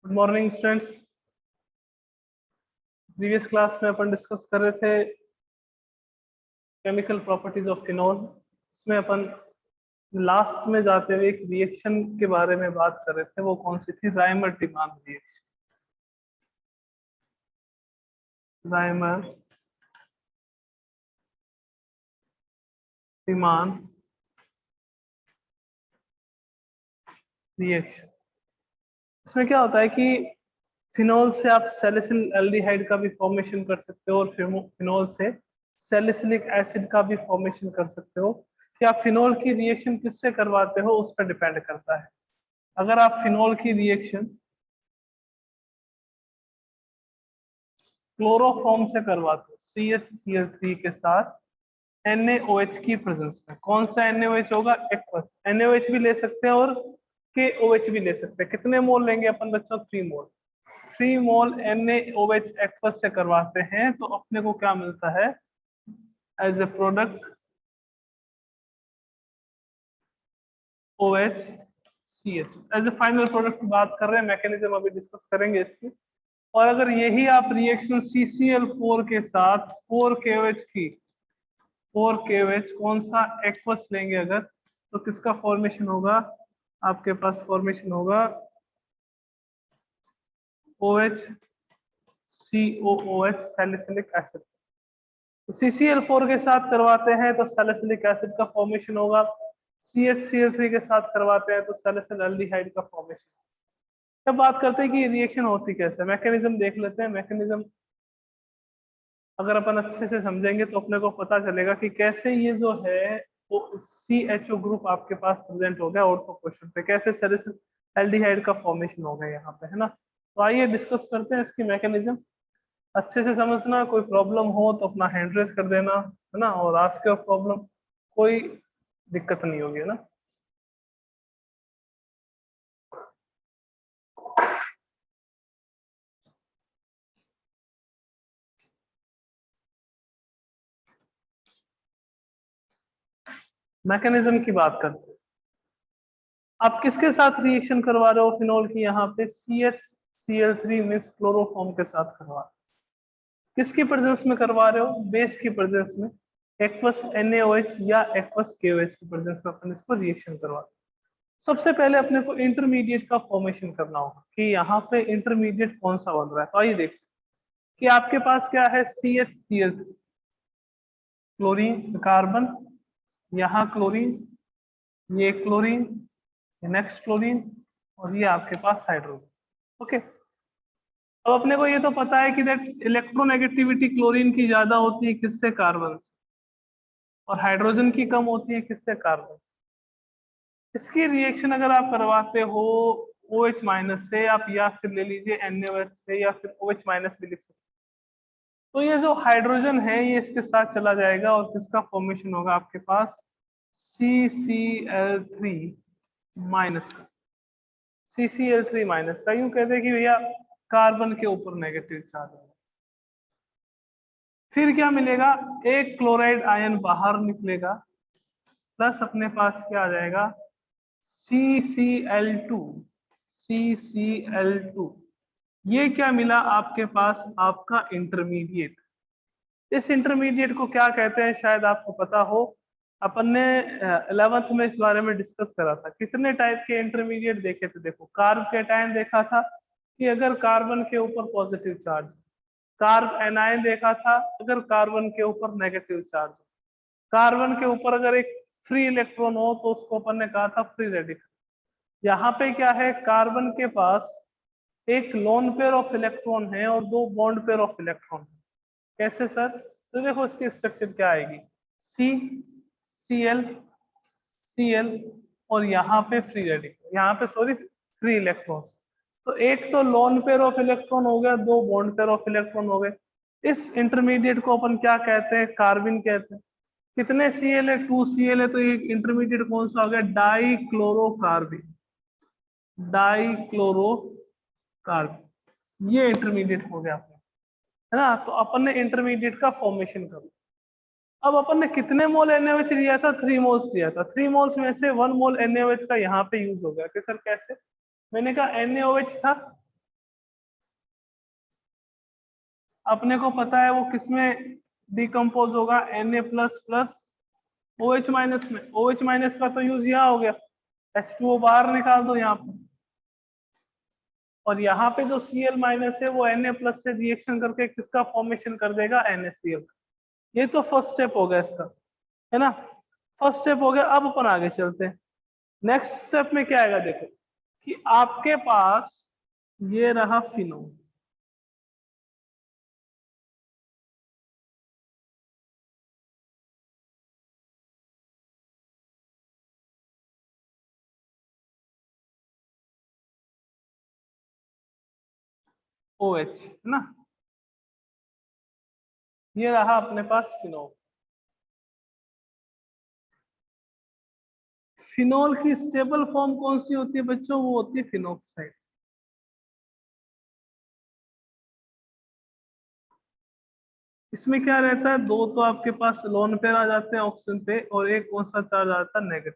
Good morning students. Previous class में अपन discuss कर रहे थे केमिकल प्रॉपर्टीज ऑफ फिनॉल। उसमें अपन लास्ट में जाते हुए एक रिएक्शन के बारे में बात कर रहे थे। वो कौन सी थी? Reimer Tiemann reaction. Reimer Tiemann reaction. इसमें क्या होता है कि फिनॉल से आप सैलिसिल एल्डिहाइड का भी फॉर्मेशन कर सकते हो और फिनॉल से सैलिसिलिक एसिड का भी फॉर्मेशन कर सकते हो। कि आप फिनॉल की रिएक्शन किससे करवाते हो उस पर डिपेंड करता है। अगर आप फिनॉल की रिएक्शन क्लोरोफॉर्म से करवाते हो CHCl3 के साथ NaOH की प्रेजेंस में, कौन सा NaOH होगा? एक्वस। NaOH भी ले सकते हैं और KOH भी ले सकते हैं। कितने मोल लेंगे अपन बच्चों? 3 मोल। 3 मोल NaOH एक्वस से करवाते हैं तो अपने को क्या मिलता है as a product? OHCH as a final product की बात कर रहे हैं। मैकेनिज्म अभी डिस्कस करेंगे इसकी। और अगर यही आप रिएक्शन CCl4 के साथ 4KOH की 4KOH कौन सा एक्वस लेंगे अगर, तो किसका फॉर्मेशन होगा? आपके पास फॉर्मेशन होगा OHCOOH सैलिसिलिक एसिड। तो CCl4 के साथ करवाते हैं तो सैलिसिलिक एसिड का फॉर्मेशन होगा। CHCl3 के साथ करवाते हैं तो सैलिसिल एल्डिहाइड का फॉर्मेशन। जब बात करते हैं कि रिएक्शन होती कैसे, मैकेनिज्म देख लेते हैं। मैकेनिज्म अगर अपन अच्छे से समझेंगे तो अपने को पता चलेगा कि कैसे ये जो है वो CHO ग्रुप आपके पास प्रेजेंट हो गया ऑर्थो क्वेश्चन पे, कैसे सैलिसिल एल्डिहाइड का फॉर्मेशन हो गया यहाँ पे, है ना। तो आइए डिस्कस करते हैं इसकी मैकेनिज्म। अच्छे से समझना, कोई प्रॉब्लम हो तो अपना हैंड रेज कर देना, है ना। और आज के प्रॉब्लम कोई दिक्कत नहीं होगी, है ना। मैकेनिज्म की बात करते हैं। आप किसके साथ रिएक्शन करवा रहे हो फिनॉल की? यहाँ पे CHCl3 मींस क्लोरोफॉर्म के साथ करवा रहे हो। किसकी प्रेजेंस में करवा रहे हो? बेस की प्रेजेंस में, एक्वस NaOH या एक्वस KOH की प्रेजेंस में अपन इसको रिएक्शन करवा रहे हो। सबसे पहले अपने को इंटरमीडिएट का फॉर्मेशन करना होगा कि यहाँ पे इंटरमीडिएट कौन सा बन रहा है। तो आइए देखते कि आपके पास क्या है। CHCl3 क्लोरीन कार्बन, यहाँ क्लोरीन, ये क्लोरीन, नेक्स्ट क्लोरीन, और ये आपके पास हाइड्रोजन। ओके, अब अपने को ये तो पता है कि दैट इलेक्ट्रोनेगेटिविटी क्लोरीन की ज्यादा होती है किससे? कार्बन से। और हाइड्रोजन की कम होती है किससे? कार्बन से। इसकी रिएक्शन अगर आप करवाते हो OH माइनस से, आप या फिर ले लीजिए NaOH से, या फिर OH माइनस भी लिख सकते हो। तो ये जो हाइड्रोजन है ये इसके साथ चला जाएगा और किसका फॉर्मेशन होगा आपके पास? CCl3 माइनस का। CCl3 माइनस का यूं कहते हैं कि भैया कार्बन के ऊपर नेगेटिव चार्ज है। फिर क्या मिलेगा? एक क्लोराइड आयन बाहर निकलेगा, प्लस अपने पास क्या आ जाएगा? CCl2। CCl2 ये क्या मिला आपके पास? आपका इंटरमीडिएट। इस इंटरमीडिएट को क्या कहते हैं शायद आपको पता हो। अपन ने 11th में इस बारे में डिस्कस करा था। कितने टाइप के इंटरमीडिएट देखे थे? देखो, कार्ब कैटायन देखा था कि अगर कार्बन के ऊपर पॉजिटिव चार्ज, कार्ब एनायन देखा था अगर कार्बन के ऊपर नेगेटिव चार्ज, कार्बन के ऊपर अगर एक फ्री इलेक्ट्रॉन हो तो उसको अपन ने कहा था फ्री रेडिकल। यहाँ पे क्या है? कार्बन के पास एक लोन पेयर ऑफ इलेक्ट्रॉन है और 2 बॉन्ड पेयर ऑफ इलेक्ट्रॉन है। कैसे सर? तो देखो इसकी स्ट्रक्चर क्या आएगी, CCl और यहाँ पे फ्री रेडिकल, यहाँ पे सॉरी फ्री इलेक्ट्रॉन्स। तो एक तो लोन पेयर ऑफ इलेक्ट्रॉन हो गया, 2 बॉन्ड पेयर ऑफ इलेक्ट्रॉन हो गए। इस इंटरमीडिएट को अपन क्या कहते हैं? कार्बिन कहते हैं। कितने Cl है? 2 Cl है, तो ये इंटरमीडिएट कौन सा हो गया? डाइक्लोरोकार्बिन। डाइक्लोरोकार्बिन ये इंटरमीडिएट हो गया अपने, है ना। तो अपन ने इंटरमीडिएट का फॉर्मेशन कर। अब अपन ने कितने मोल NaOH लिया था? 3 मोल्स लिया था। 3 मोल्स में से 1 मोल NaOH का यहाँ पे यूज हो गया कि सर कैसे? मैंने कहा NaOH था, अपने को पता है वो किसमें डिकम्पोज होगा, Na plus plus OH minus में। OH माइनस का तो यूज यहाँ हो गया, H2O बाहर निकाल दो यहाँ पे, और यहाँ पे जो Cl माइनस है वो Na प्लस से रिएक्शन करके किसका फॉर्मेशन कर देगा, NaCl। ये तो फर्स्ट स्टेप हो गया इसका, है ना। फर्स्ट स्टेप हो गया। अब अपन आगे चलते हैं। नेक्स्ट स्टेप में क्या आएगा, देखो कि आपके पास ये रहा फिनोल, OH, है ना। ये रहा अपने पास फिनोल। फिनोल की स्टेबल फॉर्म कौन सी होती है बच्चों, वो होती है फिनोक्साइड। इसमें क्या रहता है, दो तो आपके पास लोन पेयर आ जाते हैं ऑक्सीजन पे, और एक कौन सा चार्ज आ जाता है, नेगेटिव।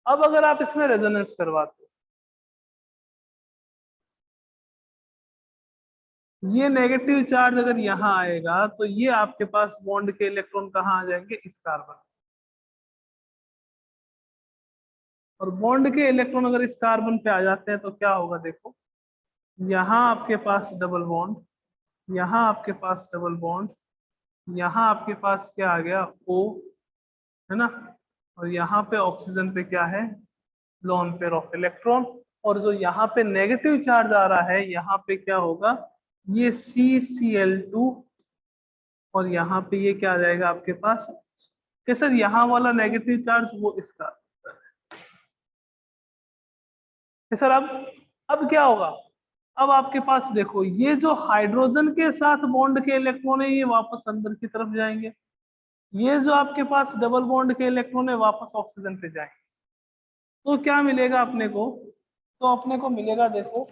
अब अगर आप इसमें रेजोनेंस करवाते हो, ये नेगेटिव चार्ज अगर यहाँ आएगा तो ये आपके पास बॉन्ड के इलेक्ट्रॉन कहाँ आ जाएंगे, इस कार्बन। और बॉन्ड के इलेक्ट्रॉन अगर इस कार्बन पे आ जाते हैं तो क्या होगा, देखो यहाँ आपके पास डबल बॉन्ड, यहाँ आपके पास डबल बॉन्ड, यहाँ आपके पास क्या आ गया, O, है ना। और यहाँ पे ऑक्सीजन पे क्या है, लोन पेयर ऑफ इलेक्ट्रॉन। और जो यहाँ पे नेगेटिव चार्ज आ रहा है, यहाँ पे क्या होगा, ये CCl2, और यहाँ पे ये क्या आ जाएगा आपके पास, कि सर यहाँ वाला नेगेटिव चार्ज वो इसका, कि सर अब क्या होगा, अब आपके पास देखो ये जो हाइड्रोजन के साथ बॉन्ड के इलेक्ट्रॉन है ये वापस अंदर की तरफ जाएंगे, ये जो आपके पास डबल बॉन्ड के इलेक्ट्रॉन है वापस ऑक्सीजन पे जाएंगे। तो क्या मिलेगा अपने को, तो अपने को मिलेगा देखो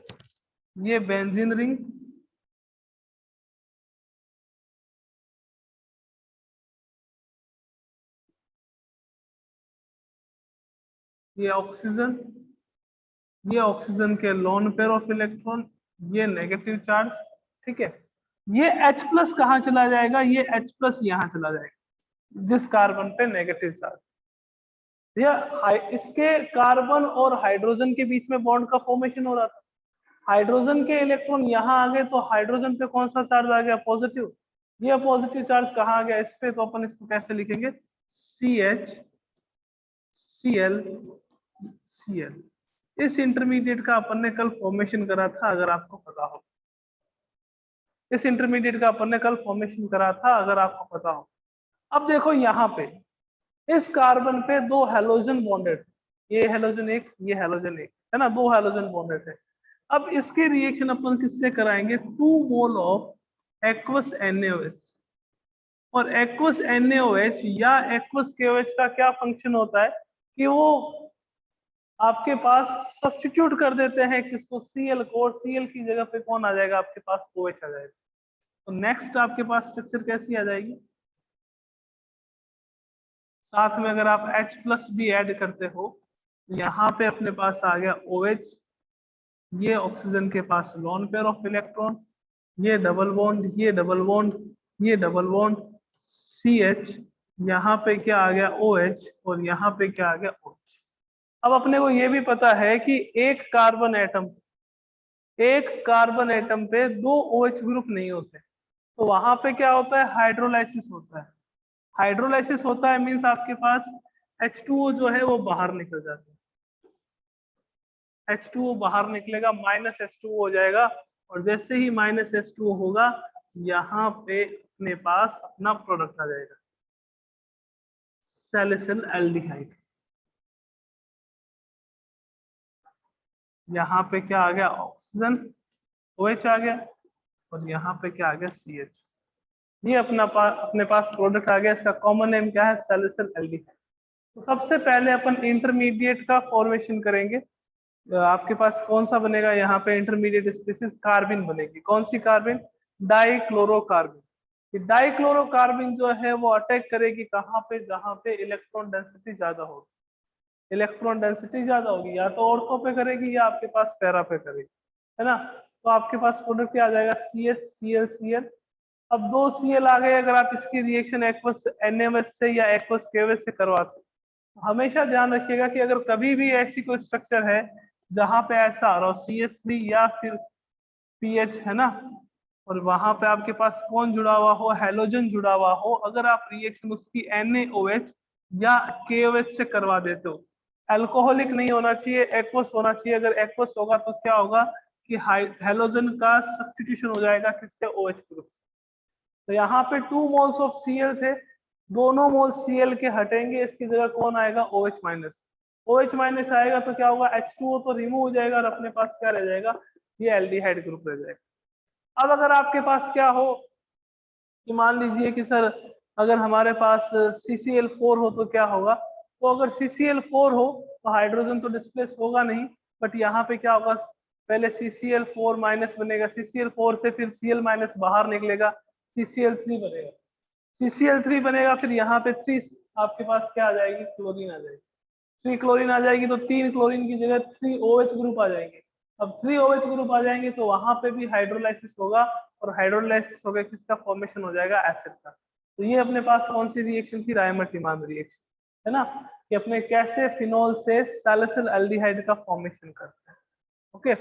ये बेंजीन रिंग, ये ऑक्सीजन, ये ऑक्सीजन के लोन पेयर ऑफ इलेक्ट्रॉन, ये नेगेटिव चार्ज, ठीक है। ये H प्लस कहाँ चला जाएगा, ये H प्लस यहाँ चला जाएगा जिस कार्बन पे नेगेटिव चार्ज। इसके कार्बन और हाइड्रोजन के बीच में बॉन्ड का फॉर्मेशन हो रहा था, हाइड्रोजन के इलेक्ट्रॉन यहाँ आ गए तो हाइड्रोजन पे कौन सा चार्ज आ गया, पॉजिटिव। ये पॉजिटिव चार्ज कहाँ आ गया, इस पे, तो अपन इसको कैसे लिखेंगे, CH Cl। इस इंटरमीडिएट का अपन ने कल फॉर्मेशन करा था, अगर आपको पता हो, इस इंटरमीडिएट का अपन ने कल फॉर्मेशन करा था, अगर आपको पता हो। अब देखो यहाँ पे इस कार्बन पे दो हेलोजन बॉन्डेड, ये हेलोजन एक, ये हेलोजन एक, है ना, दो हेलोजन बॉन्डेड है। अब इसके रिएक्शन अपन किससे कराएंगे, 2 मोल ऑफ एक्वस NaOH। और एक्वस NaOH या एक्वस KOH का क्या फंक्शन होता है कि वो आपके पास सब्स्टिट्यूट कर देते हैं किसको, Cl को, और Cl की जगह पे कौन आ जाएगा आपके पास, OH आ जाएगा। तो नेक्स्ट आपके पास स्ट्रक्चर कैसी आ जाएगी, साथ में अगर आप H प्लस भी ऐड करते हो, यहाँ पे अपने पास आ गया OH, ये ऑक्सीजन के पास लोन पेयर ऑफ इलेक्ट्रॉन, ये डबल बॉन्ड, ये डबल बॉन्ड, ये डबल बॉन्ड, CH, यहाँ पे क्या आ गया, OH, और यहाँ पे क्या आ गया, OH। अब अपने को ये भी पता है कि एक कार्बन एटम पे दो OH ग्रुप नहीं होते, तो वहां पे क्या होता है, हाइड्रोलाइसिस होता है। हाइड्रोलाइसिस होता है मीन्स आपके पास H2O जो है वो बाहर निकल जाता है, H2O बाहर निकलेगा, -H2O हो जाएगा। और जैसे ही -H2O होगा, यहाँ पे अपने पास अपना प्रोडक्ट आ जाएगा, सैलिसिल एल्डिहाइड। यहाँ पे क्या आ गया, ऑक्सीजन, OH आ गया, और यहाँ पे क्या आ गया, CH। ये अपने पास प्रोडक्ट आ गया, इसका कॉमन नेम क्या है, सैलिसिल एल्डिहाइड। तो सबसे पहले अपन इंटरमीडिएट का फॉर्मेशन करेंगे। आपके पास कौन सा बनेगा, यहाँ पे इंटरमीडिएट स्पीसीज कार्बिन बनेगी, कौन सी कार्बिन, डाइक्लोरोकार्बिन। डाइक्लोरोकार्बिन जो है वो अटैक करेगी कहाँ पे, जहाँ पे इलेक्ट्रॉन डेंसिटी ज्यादा होगी। इलेक्ट्रॉन डेंसिटी ज्यादा होगी, या तो ऑर्थो पे करेगी या आपके पास पैरा पे करेगी, है ना। तो आपके पास प्रोडक्ट क्या आ जाएगा, CH Cl Cl। अब दो Cl आ गए, अगर आप इसकी रिएक्शन एक्वस NaOH से या एक्वस KOH से करवाते, हमेशा ध्यान रखिएगा कि अगर कभी भी ऐसी कोई स्ट्रक्चर है जहां पे ऐसा आ रहा हो CH3 या फिर पीएच, है ना, और वहां पे आपके पास कौन जुड़ा हुआ हो, हेलोजन जुड़ा हुआ हो, अगर आप रिएक्शन उसकी NaOH या KOH से करवा देते हो, अल्कोहलिक नहीं होना चाहिए, एक्वस होना चाहिए। अगर एक्वस होगा तो क्या होगा कि हेलोजन का सब्स्टिट्यूशन हो जाएगा किससे, OH ग्रुप। तो यहाँ पे 2 मोल्स ऑफ Cl थे, दोनों मोल Cl के हटेंगे, इसकी जगह कौन आएगा, OH माइनस। OH माइनस आएगा तो क्या होगा, H2O तो रिमूव हो जाएगा और अपने पास क्या रह जाएगा, ये एल्डिहाइड ग्रुप रह जाएगा। अब अगर आपके पास क्या हो कि मान लीजिए कि सर अगर हमारे पास CCl4 हो तो क्या होगा, तो अगर CCl4 हो तो हाइड्रोजन तो डिस्प्लेस होगा नहीं, बट यहाँ पे क्या होगा, पहले CCl4 माइनस बनेगा, CCl4 से फिर Cl माइनस बाहर निकलेगा, CCl3 बनेगा, CCl3 बनेगा, फिर यहाँ पे 3 आपके पास क्या आ जाएगी, क्लोरीन आ जाएगी। 3 क्लोरीन आ जाएगी तो 3 क्लोरीन की जगह 3 OH ग्रुप आ जाएंगे। अब 3 OH ग्रुप आ जाएंगे तो वहां पे भी हाइड्रोलाइसिस होगा, और हाइड्रोलाइसिस हो गया किसका फॉर्मेशन हो जाएगा, एसिड का। तो ये अपने पास कौन सी रिएक्शन थी, रायमर्टिमान रिएक्शन, है ना, कि अपने कैसे फिनोल से सैलिसिल एल्डिहाइड का फॉर्मेशन करते हैं। ओके,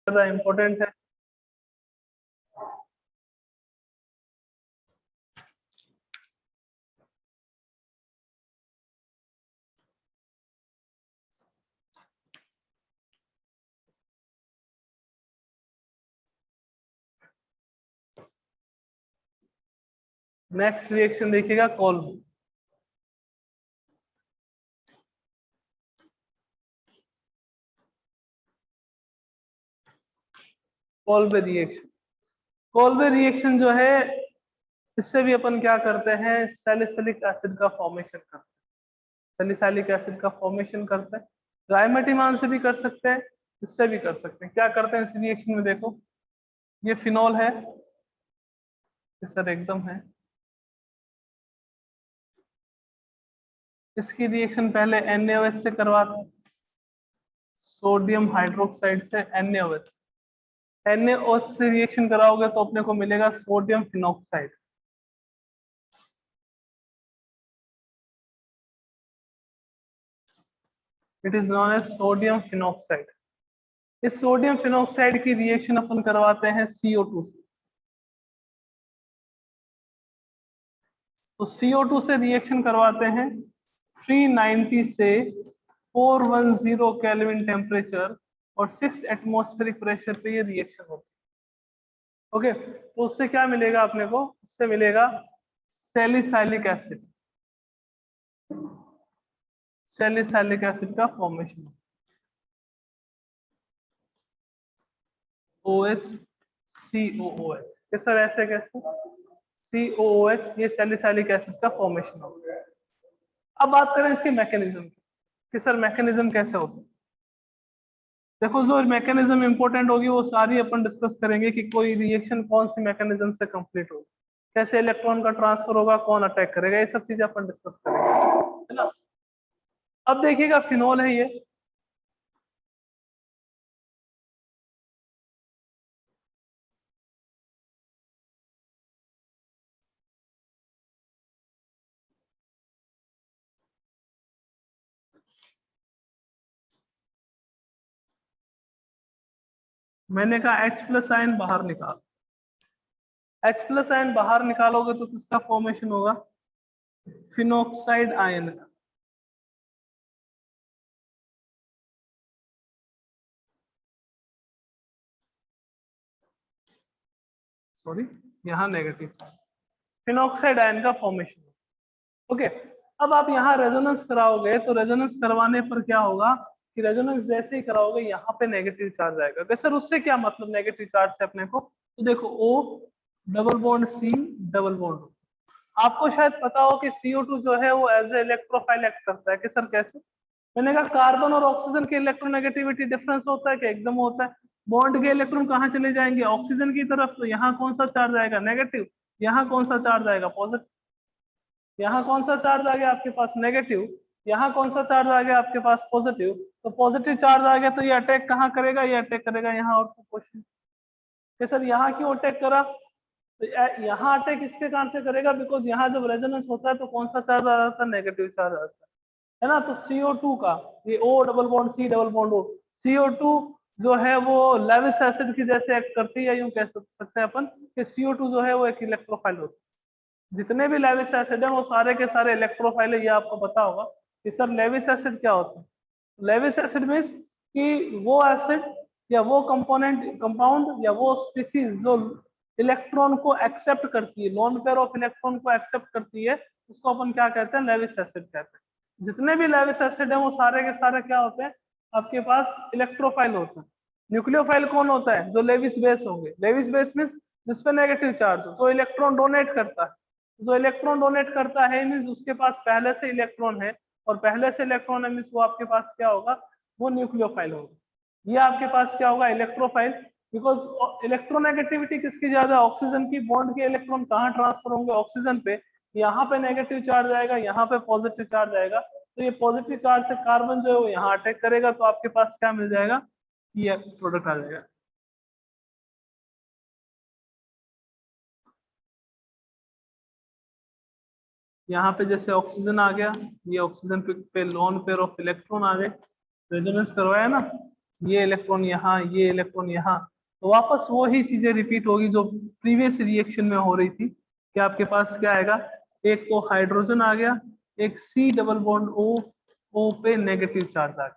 ज्यादा इंपॉर्टेंट है। नेक्स्ट रिएक्शन देखिएगा, Kolb. Kolbe reaction, Kolbe reaction जो है, इससे भी अपन क्या करते हैं, सैलिसिलिक एसिड का फॉर्मेशन करते हैं, सैलिसिलिक एसिड का फॉर्मेशन करते हैं। रायमर्टिमान से भी कर सकते हैं, इससे भी कर सकते हैं। क्या करते हैं इस रिएक्शन में, देखो ये फिनॉल है, ये सर एकदम है, इसकी रिएक्शन पहले NaOH से करवाते हैं, सोडियम हाइड्रोक्साइड से NaOH। NaOH से रिएक्शन कराओगे तो अपने को मिलेगा sodium phenoxide. It is known as sodium phenoxide. इस सोडियम फिनॉक्साइड की रिएक्शन अपन करवाते हैं CO2 से। तो CO2 से रिएक्शन करवाते हैं 390 से 410 केल्विन टेम्परेचर और 6 एटमॉस्फेरिक प्रेशर पे ये रिएक्शन होती है। ओके, तो उससे क्या मिलेगा अपने को, उससे मिलेगा सैलिसाइलिक एसिड, सैलिसाइलिक एसिड का फॉर्मेशन, OH COOH। ये सर ऐसे कैसे, COOH, ये सैलिसाइलिक एसिड का फॉर्मेशन होगा। अब बात करें इसके मैकेनिज्म की, कि सर मैकेनिज्म कैसे होता है। देखो जो मैकेनिज्म इंपॉर्टेंट होगी वो सारी अपन डिस्कस करेंगे, कि कोई रिएक्शन कौन सी मैकेनिज्म से कंप्लीट होगी, कैसे इलेक्ट्रॉन का ट्रांसफर होगा, कौन अटैक करेगा, ये सब चीजें अपन डिस्कस करेंगे, है ना। अब देखिएगा फिनोल है ये, मैंने कहा H+ आयन बाहर निकाल, H+ आयन बाहर निकालोगे तो किसका फॉर्मेशन होगा, फिनोक्साइड आयन का। सॉरी, यहाँ नेगेटिव, फिनोक्साइड आयन का फॉर्मेशन। ओके, अब आप यहाँ रेजोनेंस कराओगे तो रेजोनेंस करवाने पर क्या होगा कि रेजोनेंस जैसे ही कराओगे यहाँ पे नेगेटिव चार्ज आएगा। तो सर उससे क्या मतलब नेगेटिव चार्ज से अपने को, तो देखो O double bond C double bond, आपको शायद पता हो कि CO2 जो है वो एज ए इलेक्ट्रोफाइल एक्ट करता है, कि सर कैसे, मैंने कहा कार्बन और ऑक्सीजन के इलेक्ट्रोनेगेटिविटी डिफरेंस होता है कि एकदम होता है। बॉन्ड के इलेक्ट्रॉन कहाँ चले जाएंगे, ऑक्सीजन की तरफ, तो यहाँ कौन सा चार्ज आएगा, नेगेटिव, यहाँ कौन सा चार्ज आएगा, पॉजिटिव। यहाँ कौन सा चार्ज आ गया आपके पास नेगेटिव, यहाँ कौन सा चार्ज आ गया आपके पास पॉजिटिव, तो पॉजिटिव चार्ज आ गया तो ये अटैक कहाँ करेगा, ये अटैक करेगा यहाँ आउटपुट पोजीशन। सर यहाँ क्यों अटैक करा, तो यहाँ अटैक इसके कारण से करेगा बिकॉज यहाँ जब रेजोनेंस होता है तो कौन सा चार्ज आ जाता है, नेगेटिव चार्ज आता है ना। तो CO2 का ये O double bond C double bond O, CO2 जो है वो लेविस एसिड की जैसे एक्ट करती है, यूं कह सकते हैं अपन कि CO2 जो है वो एक इलेक्ट्रोफाइल होता है। जितने भी लेविस एसिड है वो सारे के सारे इलेक्ट्रोफाइल है, ये आपको पता होगा कि सर लेविस एसिड क्या होता है। लेविस एसिड मीन्स कि वो एसिड या वो कंपाउंड या वो स्पीसीज जो इलेक्ट्रॉन को एक्सेप्ट करती है, लोन पेयर ऑफ इलेक्ट्रॉन को एक्सेप्ट करती है, उसको अपन क्या कहते हैं, लेविस एसिड कहते हैं। जितने भी लेविस एसिड है वो सारे के सारे क्या होते हैं आपके पास, इलेक्ट्रोफाइल होते हैं। न्यूक्लियोफाइल कौन होता है, जो लेविस बेस होंगे। लेविस बेस मीन्स जिसपे नेगेटिव चार्ज हो, जो इलेक्ट्रॉन डोनेट करता है। जो इलेक्ट्रॉन डोनेट करता है मीन्स उसके पास पहले से इलेक्ट्रॉन है, और पहले से इलेक्ट्रॉन है मीन्स वो आपके पास क्या होगा, वो न्यूक्लियोफाइल होगा। ये आपके पास क्या होगा, इलेक्ट्रोफाइल। बिकॉज इलेक्ट्रोनेगेटिविटी किसकी ज्यादा, ऑक्सीजन की। बॉन्ड के इलेक्ट्रॉन कहाँ ट्रांसफर होंगे, ऑक्सीजन पे। यहाँ पे नेगेटिव चार्ज आएगा, यहाँ पे पॉजिटिव चार्ज आएगा, तो ये पॉजिटिव चार्ज से कार्बन जो है वो यहाँ अटैक करेगा, तो आपके पास क्या मिल जाएगा, ये प्रोडक्ट आ जाएगा। यहाँ पे जैसे ऑक्सीजन आ गया, ये ऑक्सीजन पे लोन पेयर ऑफ इलेक्ट्रॉन आ गए, रेजोनेंस करवाया ना, ये इलेक्ट्रॉन यहाँ, ये इलेक्ट्रॉन यहाँ, तो वापस वो ही चीजें रिपीट होगी जो प्रीवियस रिएक्शन में हो रही थी। कि आपके पास क्या आएगा, एक तो हाइड्रोजन आ गया, एक C डबल बॉन्ड O पे नेगेटिव चार्ज आ गया।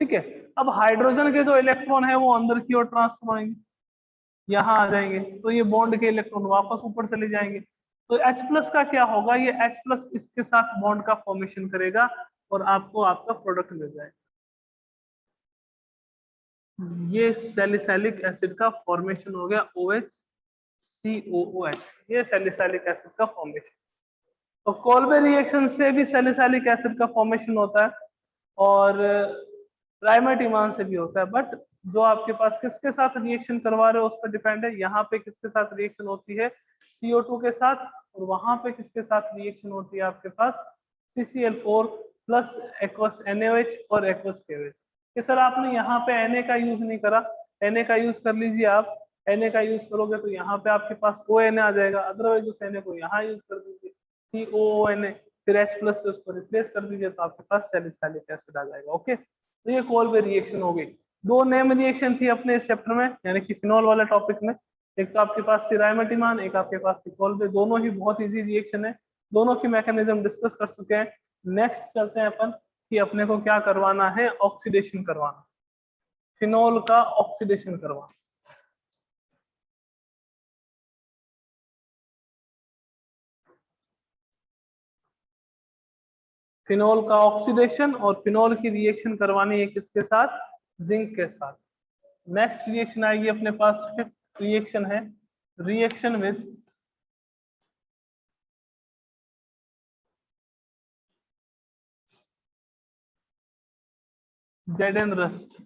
ठीक है, अब हाइड्रोजन के जो इलेक्ट्रॉन है वो अंदर की ओर ट्रांसफर होंगे, यहाँ आ जाएंगे, तो ये बॉन्ड के इलेक्ट्रॉन वापस ऊपर चले जाएंगे। तो H प्लस का क्या होगा, ये H प्लस इसके साथ बॉन्ड का फॉर्मेशन करेगा और आपको आपका प्रोडक्ट मिल जाएगा। ये सैलिसिलिक एसिड का फॉर्मेशन हो गया OHCOOH, ये सैलिसिलिक एसिड का फॉर्मेशन। तो कोल्बे रिएक्शन से भी सैलिसिलिक एसिड का फॉर्मेशन होता है, और ट्राइमेटिमान से भी होता है। बट जो आपके पास किसके साथ रिएक्शन करवा रहे हो उस पर डिपेंड है। यहाँ पे किसके साथ रिएक्शन होती है, CO2 के साथ, और वहां पे किसके साथ रिएक्शन होती है आपके पास, CCl4 प्लस एक्वस NaOH और एक्वस KOH। कि सर आपने यहाँ पे Na का यूज नहीं करा, Na का यूज कर लीजिए आप। Na का यूज करोगे तो यहाँ पे आपके पास ONA आ जाएगा, अदरवाइज उस Na को यहाँ यूज कर दीजिए, COONA, फिर H प्लस से उसको रिप्लेस कर दीजिए, तो आपके पास सैलिसिलिक एसिड आ जाएगा। ओके, तो ये कोल्बे रिएक्शन हो गई। दो नेम रिएक्शन थी अपने इस चैप्टर में, यानी कि फिनॉल वाले टॉपिक में। एक तो आपके पास थी राइमेटिमान, एक आपके पास थी कोल्बे। दोनों ही बहुत इजी रिएक्शन है, दोनों की मैकेनिज्म डिस्कस कर चुके हैं। नेक्स्ट चलते हैं अपन कि अपने को क्या करवाना है, ऑक्सीडेशन करवाना, फिनॉल का ऑक्सीडेशन करवाना। फिनॉल का ऑक्सीडेशन, और फिनॉल की रिएक्शन करवानी है किसके साथ, जिंक के साथ। नेक्स्ट रिएक्शन आएगी अपने पास, फिफ्थ रिएक्शन है, रिएक्शन विद जेडन रस्ट।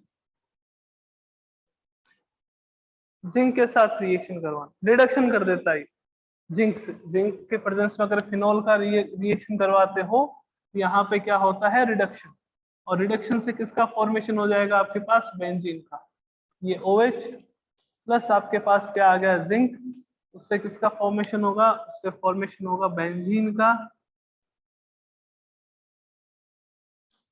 जिंक के साथ रिएक्शन करवाना, रिडक्शन कर देता है जिंक से। जिंक के प्रेजेंस में अगर फिनॉल का रिएक्शन करवाते हो, तो यहाँ पे क्या होता है, रिडक्शन। और रिडक्शन से किसका फॉर्मेशन हो जाएगा आपके पास, बेंजीन का। ये OH प्लस आपके पास क्या आ गया, जिंक, उससे किसका फॉर्मेशन होगा, उससे फॉर्मेशन होगा बेंजीन का,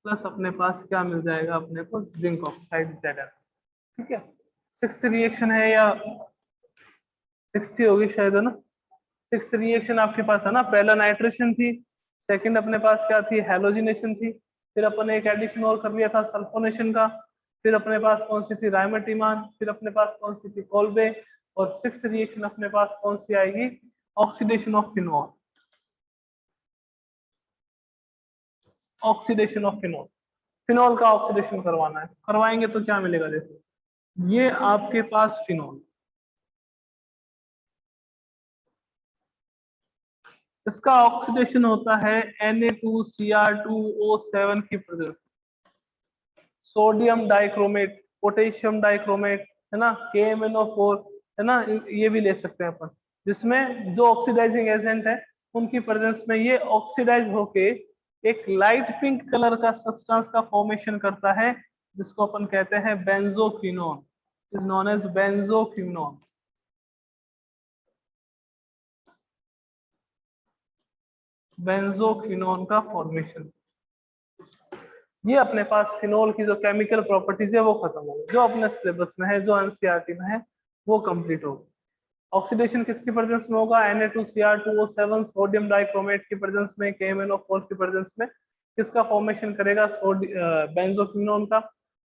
प्लस अपने पास क्या मिल जाएगा अपने को, जिंक ऑक्साइड Zn। ठीक है, सिक्स्थ रिएक्शन है, या सिक्स्थ ही होगी शायद, है ना। सिक्स्थ रिएक्शन आपके पास है ना, पहला नाइट्रेशन थी, सेकंड अपने पास क्या थी, हैलोजिनेशन थी, फिर अपन एक एडिशन और कर लिया था सल्फोनेशन का, फिर अपने पास कौन सी थी, राइमेटिमान, फिर अपने पास कौन सी थी, कोल्बे, और सिक्स्थ रिएक्शन अपने पास कौन सी आएगी, oxidation of phenol. Oxidation of phenol, phenol का ऑक्सीडेशन करवाना है। करवाएंगे तो क्या मिलेगा, देखो ये आपके पास फिनॉल, इसका ऑक्सीडेशन होता है Na2Cr2O7 की presence, sodium dichromate, potassium dichromate, है ना, KMnO4, है ना, ये भी ले सकते हैं अपन, जिसमें जो ऑक्सीडाइजिंग एजेंट है उनकी प्रेजेंस में ये ऑक्सीडाइज होके एक लाइट पिंक कलर का सब्सटेंस का फॉर्मेशन करता है, जिसको अपन कहते हैं benzoquinone, is known as benzoquinone. Benzoquinone का फॉर्मेशन, ये अपने पास फिनोल की जो केमिकल प्रॉपर्टीज है वो खत्म हो गई, जो अपने सिलेबस में है, जो एनसीईआरटी में है वो कंप्लीट हो गई। ऑक्सीडेशन किसकी प्रेजेंस में होगा? Na2Cr2O7 सोडियम डाइक्रोमेट की प्रेजेंस में, KMnO4 की प्रेजेंस में किसका फॉर्मेशन करेगा? बेंजोक्विनोन का।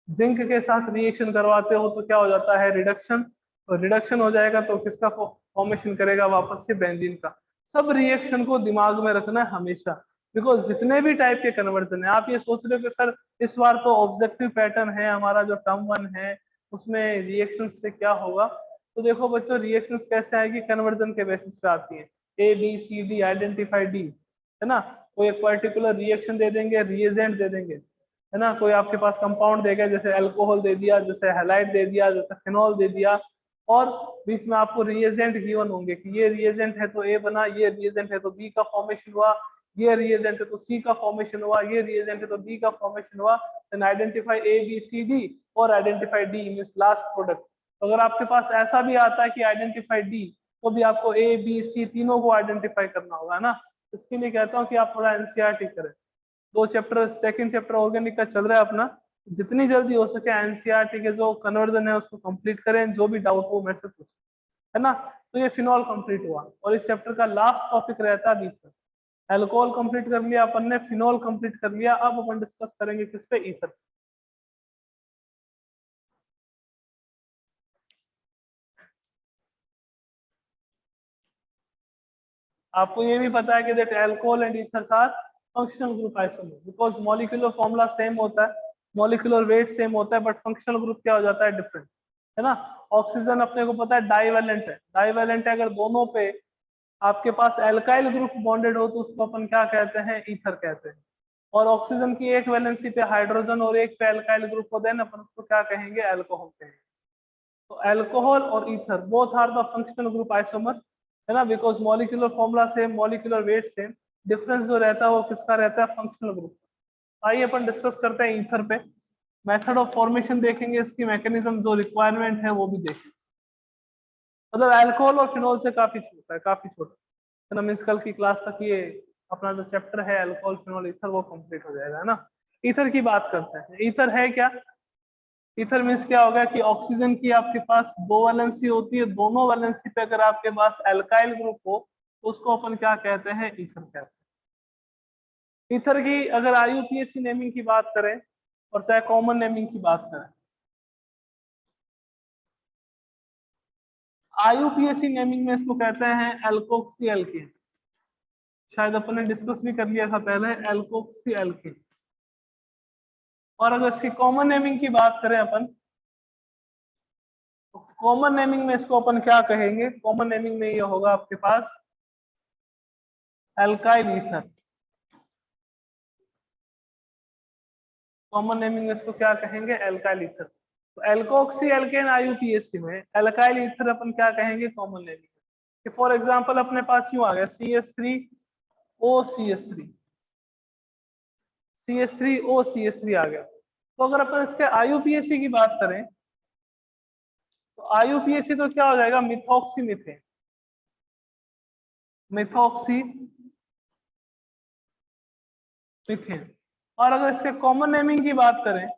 जिंक के साथ रिएक्शन करवाते हो तो क्या हो जाता है? रिडक्शन। तो रिडक्शन हो जाएगा तो किसका फॉर्मेशन करेगा? वापस से बेंजीन का। सब रिएक्शन को दिमाग में रखना है हमेशा, बिकॉज जितने भी टाइप के कन्वर्जन है, आप ये सोच रहे हो कि सर इस बार तो ऑब्जेक्टिव पैटर्न है हमारा, जो टर्म 1 है उसमें रिएक्शन से क्या होगा, तो देखो बच्चों रिएक्शंस कैसे आएगी? कन्वर्जन के बेसिस पे आती है। ABCD आइडेंटिफाई डी, है ना। कोई एक पर्टिकुलर रिएक्शन दे देंगे, रिएजेंट दे देंगे, है ना। कोई आपके पास कंपाउंड देगा, जैसे अल्कोहल दे दिया, जैसे हैलाइड दे दिया, जैसे फिनॉल दे दिया, और बीच में आपको रिएजेंट गिवन होंगे कि ये रिएजेंट है तो ए बना, ये रिएजेंट है तो बी का फॉर्मेशन हुआ, ये रिएजेंट है तो सी का फॉर्मेशन हुआ, ये रिएजेंट है तो डी का फॉर्मेशन हुआ। देन आइडेंटिफाई ABCD और identify D means last product. अगर आपके पास ऐसा भी आता है कि आइडेंटिफाई डी, तो भी आपको A B C तीनों को आइडेंटिफाई करना होगा ना। इसके लिए कहता हूँ कि आप थोड़ा एनसीईआरटी करें। 2 चैप्टर, सेकंड चैप्टर ऑर्गेनिक का चल रहा है अपना, जितनी जल्दी हो सके एनसीईआरटी के जो कन्वर्जन है उसको कंप्लीट करें, जो भी डाउट हो मेरे से पूछें, है ना। तो ये फिनॉल कंप्लीट हुआ, और इस चैप्टर का लास्ट टॉपिक रहता है ईथर। एल्कोहल कंप्लीट कर लिया अपन ने, फिनॉल कंप्लीट कर लिया, अब अपन डिस्कस करेंगे किस पे? ईथर। आपको ये भी पता है कि that alcohol and ether are functional group isomer, because molecular formula same होता है, मॉलिक्यूलर वेट सेम होता है, बट फंक्शनल ग्रुप क्या हो जाता है? डिफरेंट, है ना। ऑक्सीजन अपने को पता है डाइवेलेंट है, डाइवेलेंट है, अगर दोनों पे आपके पास एल्काइल ग्रुप बॉन्डेड हो तो उसको अपन क्या कहते हैं? ईथर कहते हैं। और ऑक्सीजन की एक वैलेंसी पे हाइड्रोजन और एक पे एल्काइल ग्रुप होते हैं, अपन उसको क्या कहेंगे? अल्कोहल कहेंगे। तो अल्कोहल और ether both are the functional group isomer, है ना, because molecular formula same, molecular weight same, difference जो रहता है वो किसका रहता है? Functional group. आइए अपन डिस्कस करते हैं ईथर पे। मेथड ऑफ फॉर्मेशन देखेंगे, इसकी मैकेनिज्म जो रिक्वायरमेंट है वो भी देखेंगे। मतलब अल्कोहल और फिनॉल से काफी छोटा है, काफी छोटा, है ना। मीन्स कल की क्लास तक ये अपना जो चैप्टर है अल्कोहल फिनॉल ईथर वो कंप्लीट हो जाएगा, है ना। ईथर की बात करते हैं। ईथर है क्या? ईथर मीन्स क्या होगा कि ऑक्सीजन की आपके पास दो वैलेंसी होती है, दोनों वैलेंसी पे अगर आपके पास एल्काइल ग्रुप हो तो उसको अपन क्या कहते हैं? ईथर कहते हैं। ईथर की अगर IUPAC नेमिंग की बात करें और चाहे कॉमन नेमिंग की बात करें, IUPAC नेमिंग में इसको कहते हैं एल्कोक्सी एल्केन। शायद अपन ने डिस्कस भी कर लिया था पहले, एल्कोक्सी एल्केन। और अगर इसकी कॉमन नेमिंग की बात करें अपन, तो कॉमन नेमिंग में इसको अपन क्या कहेंगे? कॉमन नेमिंग में ये होगा आपके पास एल्काइल ईथर। कॉमन नेमिंग में इसको क्या कहेंगे? Alkyl ether. तो एल्कोक्सी एल्केन IUPAC में, एल्काइल ईथर अपन क्या कहेंगे? कॉमन नेमिंग में। फॉर एग्जांपल अपने पास यूं आ गया CH3OCH3, CH3OCH3 आ गया। तो अगर अपन इसके IUPAC की बात करें तो IUPAC तो क्या हो जाएगा? Methoxy methane, methoxy methane. और अगर इसके कॉमन नेमिंग की बात करें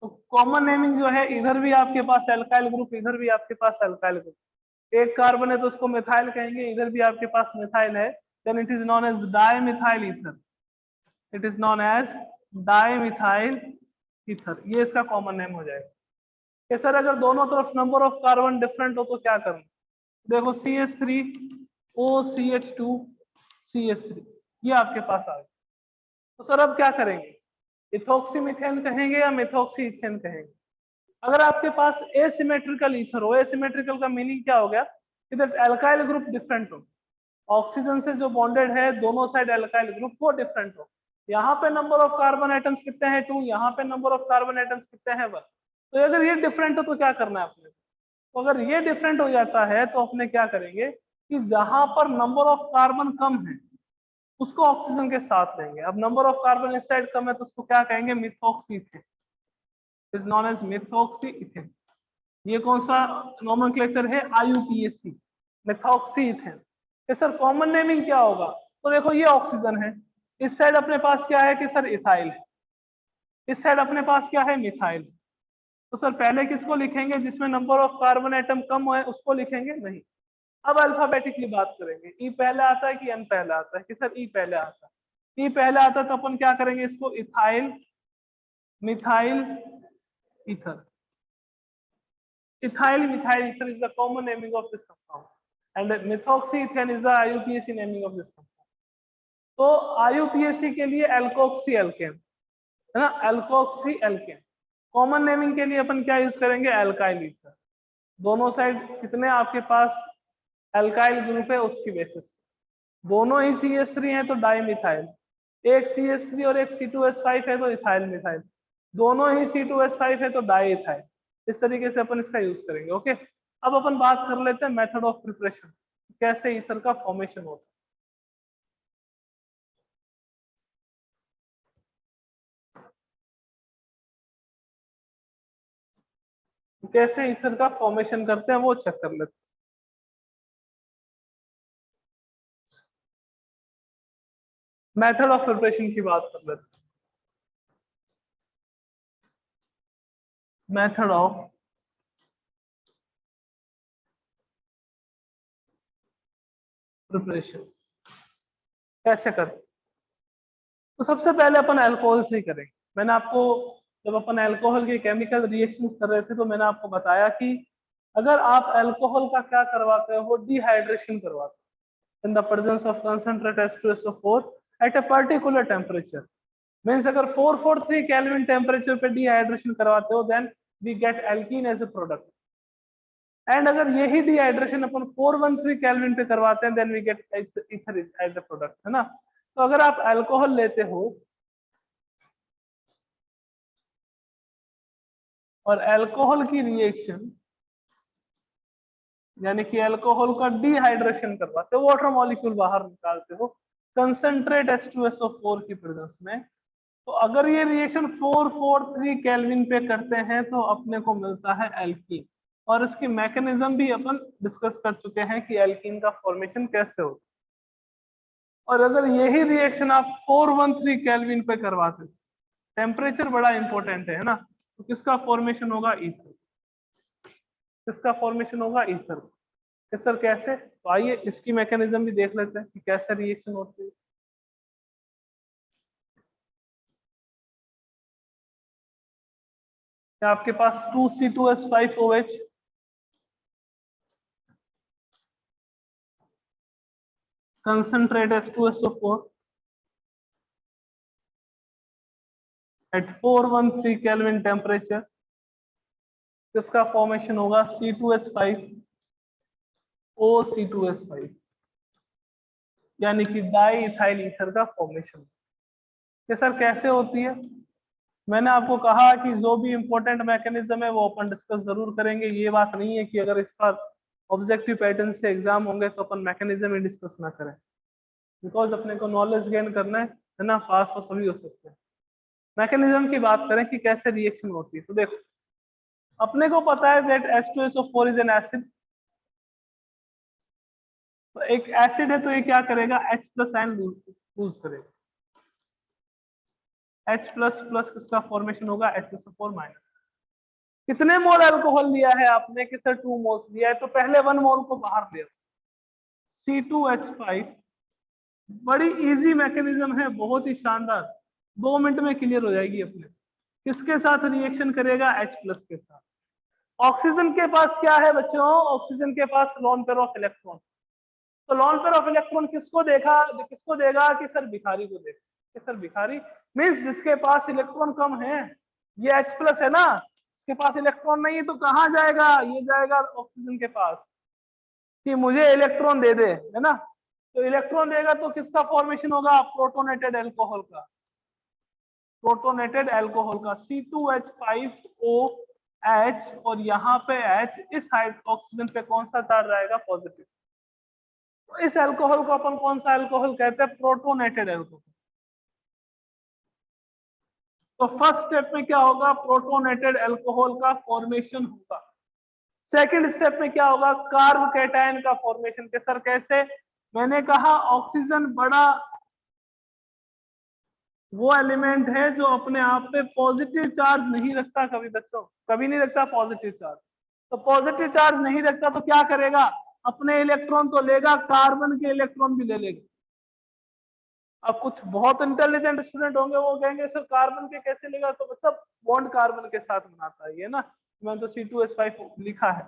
तो कॉमन नेमिंग जो है, इधर भी आपके पास एल्काइल ग्रुप, इधर भी आपके पास एल्काइल ग्रुप। एक कार्बन है तो उसको मिथाइल कहेंगे, इधर भी आपके पास मिथाइल है, then it is known as dimethyl ether. It is known as dimethyl ether, ये इसका कॉमन नेम हो जाएगा। कि सर अगर दोनों तरफ नंबर ऑफ कार्बन डिफरेंट हो तो क्या करना? देखो CH3OCH2CH3 ये आपके पास आ गया। तो सर अब क्या करेंगे? इथोक्सी मिथेन कहेंगे या मिथोक्सी इथेन कहेंगे? अगर आपके पास एसिमेट्रिकल ईथर हो, एसिमेट्रिकल का मीनिंग क्या हो गया? कि दैट एल्काइल ग्रुप डिफरेंट हो, ऑक्सीजन से जो बॉन्डेड है दोनों साइड एल्काइल ग्रुप वो डिफरेंट हो। यहाँ पे नंबर ऑफ कार्बन आइटम्स कितने हैं? 2, यहाँ पे नंबर ऑफ कार्बन आइटम्स कितने हैं? 1। तो अगर ये डिफरेंट हो तो क्या करना है आपने? तो अगर ये डिफरेंट हो जाता है तो अपने क्या करेंगे कि जहां पर नंबर ऑफ कार्बन कम है उसको ऑक्सीजन के साथ लेंगे। अब नंबर ऑफ कार्बन इस साइड कम है तो उसको क्या कहेंगे, methoxy ethane, is known as methoxy ethane. ये कौन सा नोमेनक्लेचर है, IUPAC, methoxy ethane. Sir common naming क्या होगा, तो देखो ये ऑक्सीजन है, इस साइड अपने पास क्या है कि सर इथाइल है, इस साइड अपने पास क्या है, मिथाइल। तो सर पहले किसको लिखेंगे, जिसमें नंबर ऑफ कार्बन एटम कम है उसको लिखेंगे, नहीं। अब अल्फाबेटिकली बात करेंगे, ई पहले आता है कि एन पहले आता है, कि सर ई पहले आता है। ई पहले आता है तो अपन क्या करेंगे, इसको ethyl methyl ether. Ethyl methyl ether is the common naming of this compound and methoxyethane is the IUPAC naming of this compound. तो IUPAC के लिए एल्कोक्सी एल्केन है ना, एल्कोक्सी एल्केन। कॉमन नेमिंग के लिए अपन क्या यूज करेंगे, एल्काइल ईथर। दोनों साइड कितने आपके पास एल्काइल ग्रुप है उसकी बेसिस, दोनों ही CH3 है तो डाइमिथाइल, एक CH3 और एक C2H5 है तो इथाइल मिथाइल, दोनों ही C2H5 है तो डाइइथाइल। इस तरीके से अपन इसका यूज करेंगे। ओके, अब अपन बात कर लेते हैं मेथड ऑफ प्रिपरेशन, कैसे ईथर का फॉर्मेशन होता है, कैसे ईथर का फॉर्मेशन करते हैं वो चेक कर लेते हैं। मेथड ऑफ प्रिपरेशन की बात कर लेते हैं। मेथड ऑफ प्रिपरेशन कैसे करते, तो सबसे पहले अपन अल्कोहल से ही करेंगे। मैंने आपको जब अपन अल्कोहल के केमिकल रिएक्शंस कर रहे थे तो मैंने आपको बताया कि अगर आप अल्कोहल का क्या करवाते हो, डिहाइड्रेशन करवाते हो in the presence of concentrate H2SO4 at a particular temperature. Means अगर 443 केल्विन टेम्परेचर पे डिहाइड्रेशन करवाते हो then we get alkene as a product. And अगर यही डिहाइड्रेशन अपन 413 केल्विन पे करवाते हैं then we get ether as a product, है ना। तो अगर आप अल्कोहल लेते हो और अल्कोहल की रिएक्शन यानी कि अल्कोहल का डिहाइड्रेशन करवाते हो, वाटर मॉलिक्यूल बाहर निकालते हो कंसंट्रेट H2SO4 की प्रेजेंस में, तो अगर ये रिएक्शन 443 केल्विन पे करते हैं तो अपने को मिलता है एल्कीन। और इसकी मैकेनिज्म भी अपन डिस्कस कर चुके हैं कि एल्कीन का फॉर्मेशन कैसे होता है। और अगर यही रिएक्शन आप 413 केल्विन पे करवाते, टेम्परेचर बड़ा इंपॉर्टेंट है ना, तो किसका फॉर्मेशन होगा, ईथर। किसका फॉर्मेशन होगा, ईथर। सर कैसे, तो आइए इसकी मैकेनिज्म भी देख लेते हैं कि कैसे रिएक्शन होती है। आपके पास 2C2H5OH concentrate H2SO4 at 413 Kelvin temperature, किसका फॉर्मेशन होगा, C2H5OC2H5 यानी कि डाई इथाइल ईथर का फॉर्मेशन। ये सर कैसे होती है, मैंने आपको कहा कि जो भी इंपॉर्टेंट मैकेनिज्म है वो अपन डिस्कस जरूर करेंगे। ये बात नहीं है कि अगर इसका ऑब्जेक्टिव पैटर्न से एग्जाम होंगे तो अपन मैकेनिज्म ही डिस्कस ना करें, बिकॉज अपने को नॉलेज गेन करना है ना, पास तो सभी हो सकते हैं। मैकेनिज्म की बात करें कि कैसे रिएक्शन होती है, तो देखो अपने को पता है that H2SO4 is an acid. तो एक एसिड है तो ये क्या करेगा, H प्लस आयन लूज करेगा। H प्लस प्लस किसका फॉर्मेशन होगा, HSO4 माइनस। कितने मोल अल्कोहल लिया है आपने, कि सर 2 मोल्स लिया है, तो पहले 1 मोल को बाहर ले, C2H5। बड़ी इजी मैकेनिज्म है, बहुत ही शानदार, 2 मिनट में क्लियर हो जाएगी अपने। किसके साथ रिएक्शन करेगा, H प्लस के साथ। ऑक्सीजन के पास क्या है बच्चों, ऑक्सीजन के पास लोन पेयर ऑफ इलेक्ट्रॉन। तो लोन पेयर ऑफ इलेक्ट्रॉन किसको किसको देगा, कि सर भिखारी को देगा। कि सर भिखारी मीन्स जिसके पास इलेक्ट्रॉन कम है, ये H प्लस है ना, इसके पास इलेक्ट्रॉन नहीं है तो कहाँ जाएगा, ये जाएगा ऑक्सीजन के पास कि मुझे इलेक्ट्रॉन दे दे, है ना। तो इलेक्ट्रॉन देगा तो किसका फॉर्मेशन होगा, प्रोटोनेटेड एल्कोहल का, प्रोटोनेटेड एल्कोहल का C2H5O H और यहाँ पे H, इस ऑक्सीजन पे कौन सा चार्ज आएगा? पॉजिटिव। तो इस अल्कोहल को अपन कौन सा अल्कोहल कहते हैं? Protonated alcohol. तो फर्स्ट स्टेप में क्या होगा? प्रोटोनेटेड अल्कोहल का फॉर्मेशन होगा। सेकंड स्टेप में क्या होगा? कार्ब कैटायन का फॉर्मेशन के। सर कैसे? मैंने कहा ऑक्सीजन बड़ा वो एलिमेंट है जो अपने आप पे पॉजिटिव चार्ज नहीं रखता कभी बच्चों, कभी नहीं रखता पॉजिटिव चार्ज। तो पॉजिटिव चार्ज नहीं रखता तो क्या करेगा? अपने इलेक्ट्रॉन तो लेगा, कार्बन के इलेक्ट्रॉन भी ले लेगा। अब कुछ बहुत इंटेलिजेंट स्टूडेंट होंगे, वो कहेंगे सर कार्बन के कैसे लेगा? तो मतलब बॉन्ड कार्बन के साथ बनाता है ये ना, मैंने तो C2H5 लिखा है।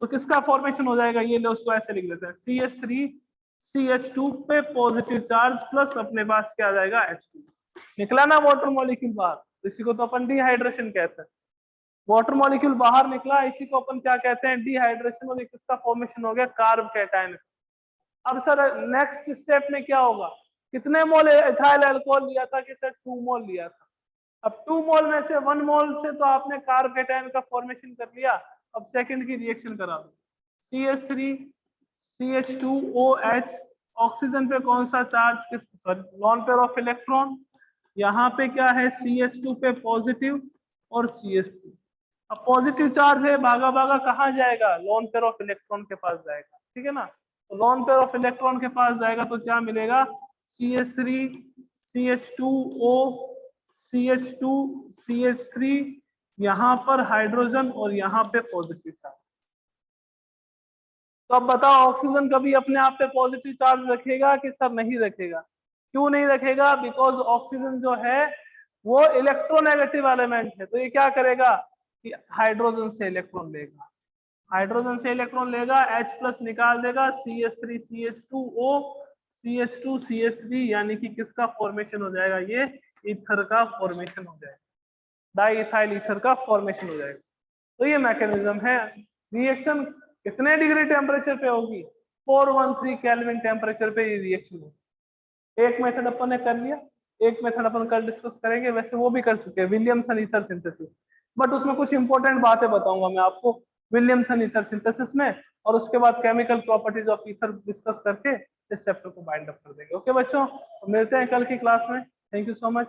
तो किसका फॉर्मेशन हो जाएगा? ये ले, उसको ऐसे लिख देते हैं, CH3CH2 पे पॉजिटिव चार्ज प्लस अपने पास क्या आ जाएगा? H2। निकला ना वाटर मॉलिक्यूल बाहर, इसी को तो अपन डिहाइड्रेशन कहते हैं। वाटर मॉलिक्यूल बाहर निकला, इसी को अपन क्या कहते हैं? डिहाइड्रेशन। और किसका फॉर्मेशन हो गया? Carb cation. अब सर नेक्स्ट स्टेप में क्या होगा? कितने मोल इथाइल अल्कोहल लिया था? कि सर 2 मोल लिया था। अब 2 मोल में से 1 मोल से तो आपने कार्ब कैटायन का फॉर्मेशन कर लिया। अब सेकंड की रिएक्शन करा दो, CH3CH2OH, ऑक्सीजन पे कौन सा चार्ज? किस, sorry, lone pair of electron. यहाँ पे क्या है? CH2 पे पॉजिटिव और CH2। अब पॉजिटिव चार्ज है, भागा भागा कहाँ जाएगा? लॉन पेयर ऑफ इलेक्ट्रॉन के पास जाएगा, ठीक है ना। तो लॉन पेयर ऑफ इलेक्ट्रॉन के पास जाएगा तो क्या मिलेगा? CH3CH2O CH2CH3, यहाँ पर हाइड्रोजन और यहाँ पे पॉजिटिव चार्ज। तो अब बताओ ऑक्सीजन कभी अपने आप पे पॉजिटिव चार्ज रखेगा कि सर नहीं रखेगा? क्यों नहीं रखेगा? बिकॉज ऑक्सीजन जो है वो इलेक्ट्रोनेगेटिव एलिमेंट है। तो ये क्या करेगा कि हाइड्रोजन से इलेक्ट्रॉन लेगा, हाइड्रोजन से इलेक्ट्रॉन लेगा, H+ निकाल देगा, CH3CH2O CH2CH3, यानी कि किसका फॉर्मेशन हो जाएगा? ये ईथर का फॉर्मेशन हो जाएगा, डाई इथाइल ईथर का फॉर्मेशन हो जाएगा। तो ये मैकेनिज्म है। रिएक्शन कितने डिग्री टेम्परेचर पे होगी? 413 केल्विन टेम्परेचर पे ये रिएक्शन होगी। एक मेथड अपन ने कर लिया, एक मेथड अपन कल डिस्कस करेंगे, वैसे वो भी कर चुके हैं, विलियमसन ईथर सिंथेसिस। बट उसमें कुछ इंपॉर्टेंट बातें बताऊंगा मैं आपको विलियमसन ईथर सिंथेसिस में, और उसके बाद chemical properties of ether discuss करके इस चैप्टर को बाइंड अप कर देंगे। ओके बच्चों, तो मिलते हैं कल की क्लास में। Thank you so much.